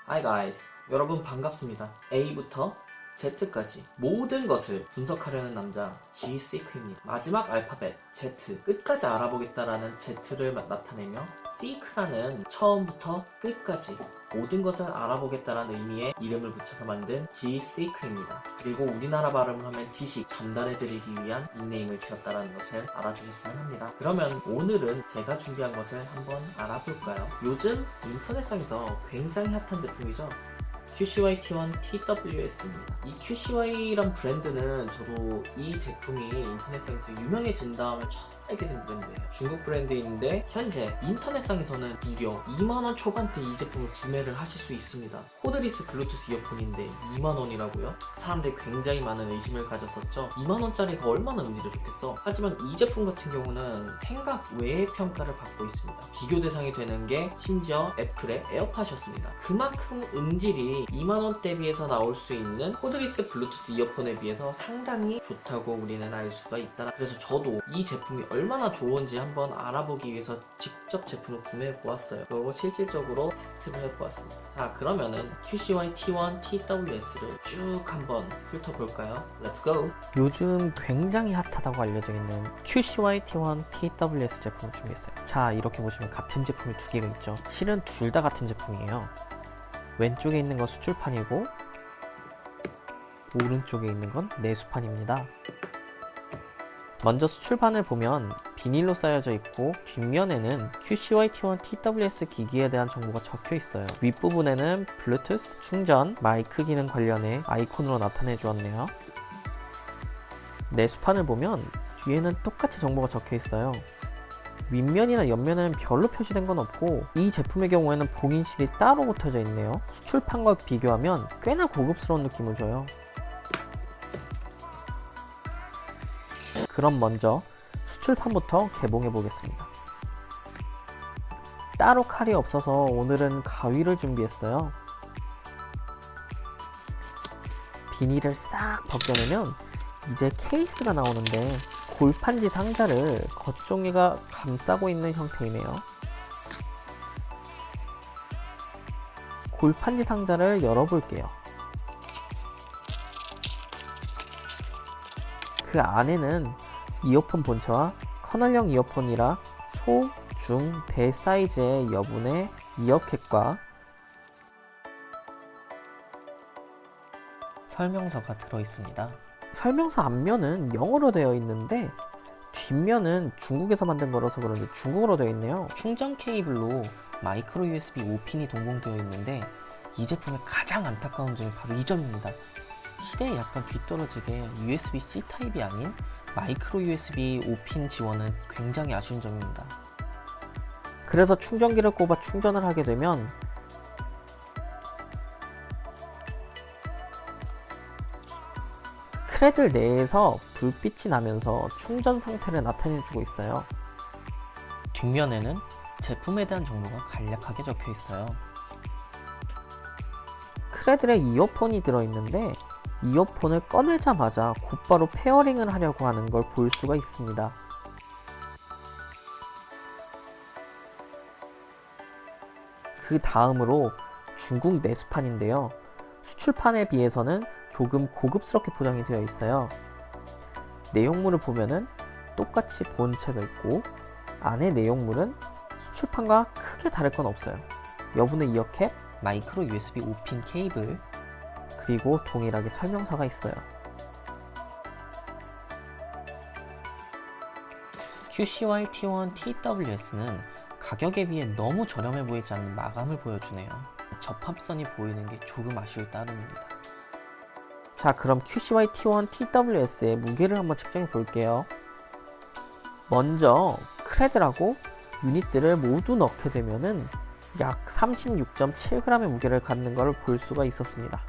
Hi guys, 여러분 반갑습니다. A부터 Z까지 모든 것을 분석하려는 남자 Gseek입니다. 마지막 알파벳 Z, 끝까지 알아보겠다라는 Z를 나타내며 Seek라는 처음부터 끝까지 모든 것을 알아보겠다라는 의미의 이름을 붙여서 만든 Gseek입니다. 그리고 우리나라 발음을 하면 지식, 전달해드리기 위한 닉네임을 지었다는 것을 알아주셨으면 합니다. 그러면 오늘은 제가 준비한 것을 한번 알아볼까요? 요즘 인터넷상에서 굉장히 핫한 제품이죠. QCY T1 TWS입니다. 이 QCY란 브랜드는 저도 이 제품이 인터넷상에서 유명해진 다음에 처음 알게 된 브랜드예요. 중국 브랜드인데 현재 인터넷상에서는 무려 2만원 초반대 이 제품을 구매를 하실 수 있습니다. 코드리스 블루투스 이어폰인데 2만원이라고요? 사람들이 굉장히 많은 의심을 가졌었죠. 2만원짜리가 얼마나 음질이 좋겠어? 하지만 이 제품 같은 경우는 생각 외의 평가를 받고 있습니다. 비교 대상이 되는 게 심지어 애플의 에어팟이었습니다. 그만큼 음질이 2만원 대비해서 나올 수 있는 코드리스 블루투스 이어폰에 비해서 상당히 좋다고 우리는 알 수가 있다. 그래서 저도 이 제품이 얼마나 좋은지 한번 알아보기 위해서 직접 제품을 구매해 보았어요. 그리고 실질적으로 테스트를 해보았습니다. 자, 그러면은 QCY T1 TWS를 쭉 한번 훑어볼까요? Let's go! 요즘 굉장히 핫하다고 알려져 있는 QCY T1 TWS 제품을 준비했어요. 자, 이렇게 보시면 같은 제품이 두 개가 있죠. 실은 둘 다 같은 제품이에요. 왼쪽에 있는 건 수출판이고 오른쪽에 있는 건 내수판입니다. 먼저 수출판을 보면 비닐로 쌓여져 있고 뒷면에는 QCY T1 TWS 기기에 대한 정보가 적혀 있어요. 윗부분에는 블루투스, 충전, 마이크 기능 관련해 아이콘으로 나타내 주었네요. 내수판을 보면 뒤에는 똑같이 정보가 적혀 있어요. 윗면이나 옆면에는 별로 표시된 건 없고 이 제품의 경우에는 봉인실이 따로 붙어져 있네요. 수출판과 비교하면 꽤나 고급스러운 느낌을 줘요. 그럼 먼저 수출판부터 개봉해 보겠습니다. 따로 칼이 없어서 오늘은 가위를 준비했어요. 비닐을 싹 벗겨내면 이제 케이스가 나오는데 골판지 상자를 겉종이가 감싸고 있는 형태이네요. 골판지 상자를 열어볼게요. 그 안에는 이어폰 본체와 커널형 이어폰이라 소, 중, 대 사이즈의 여분의 이어캡과 설명서가 들어있습니다. 설명서 앞면은 영어로 되어 있는데 뒷면은 중국에서 만든 거라서 그런지 중국어로 되어 있네요. 충전 케이블로 마이크로 USB 5핀이 동봉되어 있는데 이 제품의 가장 안타까운 점이 바로 이 점입니다. 시대에 약간 뒤떨어지게 USB-C 타입이 아닌 마이크로 USB 5핀 지원은 굉장히 아쉬운 점입니다. 그래서 충전기를 꼽아 충전을 하게 되면 크레들 내에서 불빛이 나면서 충전 상태를 나타내주고 있어요. 뒷면에는 제품에 대한 정보가 간략하게 적혀 있어요. 크레들에 이어폰이 들어있는데 이어폰을 꺼내자마자 곧바로 페어링을 하려고 하는 걸 볼 수가 있습니다. 그 다음으로 중국 내수판인데요. 수출판에 비해서는 조금 고급스럽게 포장이 되어 있어요. 내용물을 보면은 똑같이 본체가 있고 안에 내용물은 수출판과 크게 다를 건 없어요. 여분의 이어캡, 마이크로 USB 5핀 케이블, 그리고 동일하게 설명서가 있어요. QCY T1 TWS는 가격에 비해 너무 저렴해 보이지 않는 마감을 보여주네요. 접합선이 보이는 게 조금 아쉬울 따름입니다. 자, 그럼 QCY T1 TWS의 무게를 한번 측정해 볼게요. 먼저 크레들하고 유닛들을 모두 넣게 되면은 약 36.7g의 무게를 갖는 것을 볼 수가 있었습니다.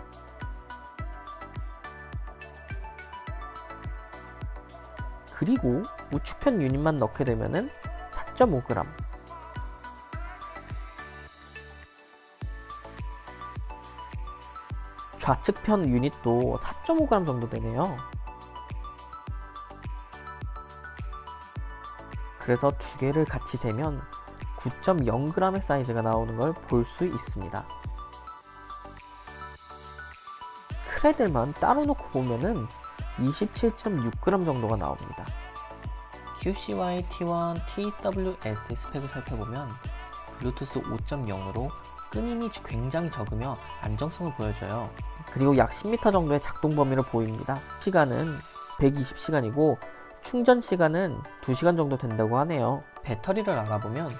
그리고 우측편 유닛만 넣게 되면은 4.5g, 좌측편 유닛도 4.5g 정도 되네요. 그래서 두 개를 같이 재면 9.0g의 사이즈가 나오는 걸 볼 수 있습니다. 크레들만 따로 놓고 보면은 27.6g 정도가 나옵니다. QCY T1 TWS 스펙을 살펴보면 블루투스 5.0으로 끊임이 굉장히 적으며 안정성을 보여줘요. 그리고 약 10m 정도의 작동 범위를 보입니다. 시간은 120시간이고 충전 시간은 2시간 정도 된다고 하네요. 배터리를 알아보면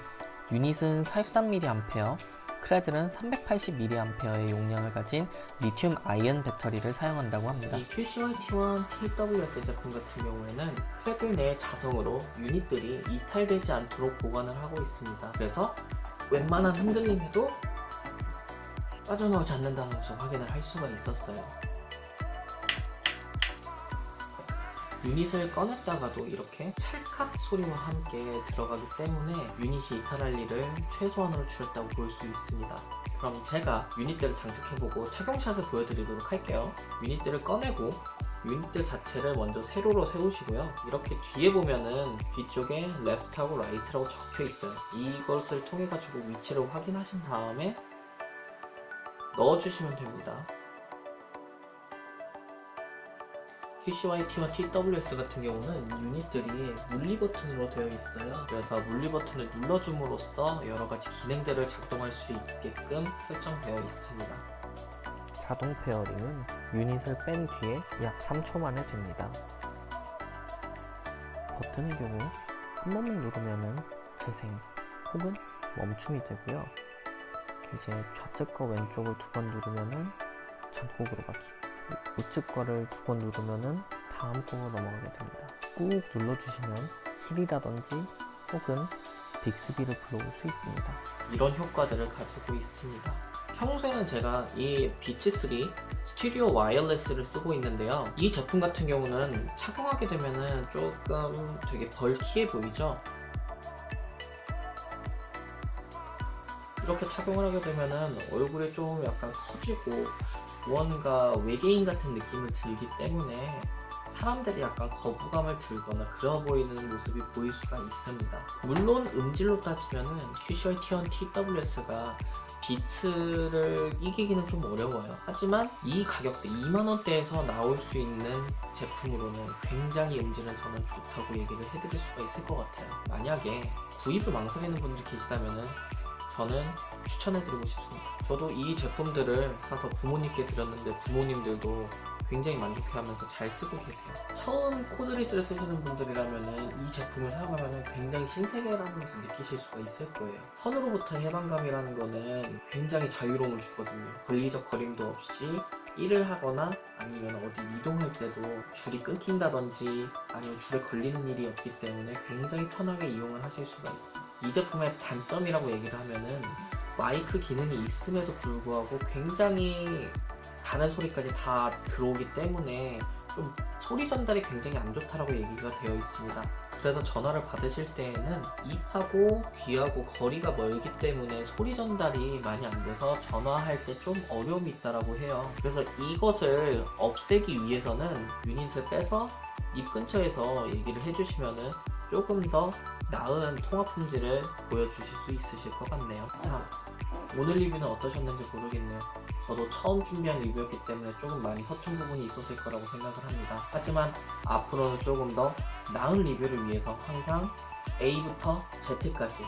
유닛은 43mAh, 크레들은 380mAh의 용량을 가진 리튬 아이언 배터리를 사용한다고 합니다. 이 QCY T1 TWS 제품 같은 경우에는 크레들 내 자성으로 유닛들이 이탈되지 않도록 보관을 하고 있습니다. 그래서 웬만한 흔들림에도 빠져나오지 않는다는 것을 확인을 할 수가 있었어요. 유닛을 꺼냈다가도 이렇게 찰칵 소리와 함께 들어가기 때문에 유닛이 이탈할 일을 최소한으로 줄였다고 볼 수 있습니다. 그럼 제가 유닛들을 장착해보고 착용샷을 보여드리도록 할게요. 유닛들을 꺼내고 유닛들 자체를 먼저 세로로 세우시고요. 이렇게 뒤에 보면은 뒤쪽에 레프트하고 라이트라고 적혀 있어요. 이것을 통해 가지고 위치를 확인하신 다음에 넣어주시면 됩니다. QCY T1 TWS 같은 경우는 유닛들이 물리 버튼으로 되어 있어요. 그래서 물리 버튼을 눌러줌으로써 여러가지 기능들을 작동할 수 있게끔 설정되어 있습니다. 자동 페어링은 유닛을 뺀 뒤에 약 3초 만에 됩니다. 버튼의 경우 한 번만 누르면은 재생 혹은 멈춤이 되고요. 이제 좌측과 왼쪽을 2번 누르면은 전곡으로 가기, 우측 거를 2번 누르면은 다음 곡으로 넘어가게 됩니다. 꾹 눌러주시면 시리라든지 혹은 빅스비를 불러올 수 있습니다. 이런 효과들을 가지고 있습니다. 평소에는 제가 이 비츠3 스튜디오 와이어리스를 쓰고 있는데요. 이 제품 같은 경우는 착용하게 되면은 조금 되게 벌키해 보이죠? 이렇게 착용을 하게 되면은 얼굴이 좀 약간 커지고 무언가 외계인 같은 느낌을 들기 때문에 사람들이 약간 거부감을 들거나 그려 보이는 모습이 보일 수가 있습니다. 물론 음질로 따지면은 QCY T1 TWS가 비츠를 이기기는 좀 어려워요. 하지만 이 가격대 2만원대에서 나올 수 있는 제품으로는 굉장히 음질은 저는 좋다고 얘기를 해드릴 수가 있을 것 같아요. 만약에 구입을 망설이는 분들이 계시다면은 저는 추천해드리고 싶습니다. 저도 이 제품들을 사서 부모님께 드렸는데 부모님들도 굉장히 만족해하면서 잘 쓰고 계세요. 처음 코드리스를 쓰시는 분들이라면 이 제품을 사용하면 굉장히 신세계라는 것을 느끼실 수가 있을 거예요. 선으로부터 해방감이라는 거는 굉장히 자유로움을 주거든요. 권리적 거림도 없이 일을 하거나 아니면 어디 이동할 때도 줄이 끊긴다든지 아니면 줄에 걸리는 일이 없기 때문에 굉장히 편하게 이용을 하실 수가 있어요. 이 제품의 단점이라고 얘기를 하면은 마이크 기능이 있음에도 불구하고 굉장히 다른 소리까지 다 들어오기 때문에 좀 소리 전달이 굉장히 안 좋다라고 얘기가 되어 있습니다. 그래서 전화를 받으실 때에는 입하고 귀하고 거리가 멀기 때문에 소리 전달이 많이 안 돼서 전화할 때 좀 어려움이 있다라고 해요. 그래서 이것을 없애기 위해서는 유닛을 빼서 입 근처에서 얘기를 해주시면은 조금 더 나은 통화 품질을 보여주실 수 있으실 것 같네요. 자, 오늘 리뷰는 어떠셨는지 모르겠네요. 저도 처음 준비한 리뷰였기 때문에 조금 많이 서툰 부분이 있었을 거라고 생각을 합니다. 하지만 앞으로는 조금 더 나은 리뷰를 위해서 항상 A부터 Z까지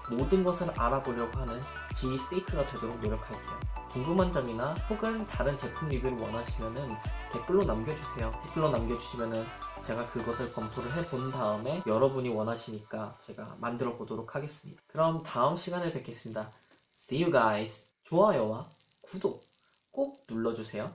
모든 것을 알아보려고 하는 G-Seek가 되도록 노력할게요. 궁금한 점이나 혹은 다른 제품 리뷰를 원하시면은 댓글로 남겨주세요. 댓글로 남겨주시면은 제가 그것을 검토를 해본 다음에 여러분이 원하시니까 제가 만들어 보도록 하겠습니다. 그럼 다음 시간에 뵙겠습니다. See you guys. 좋아요와 구독 꼭 눌러주세요.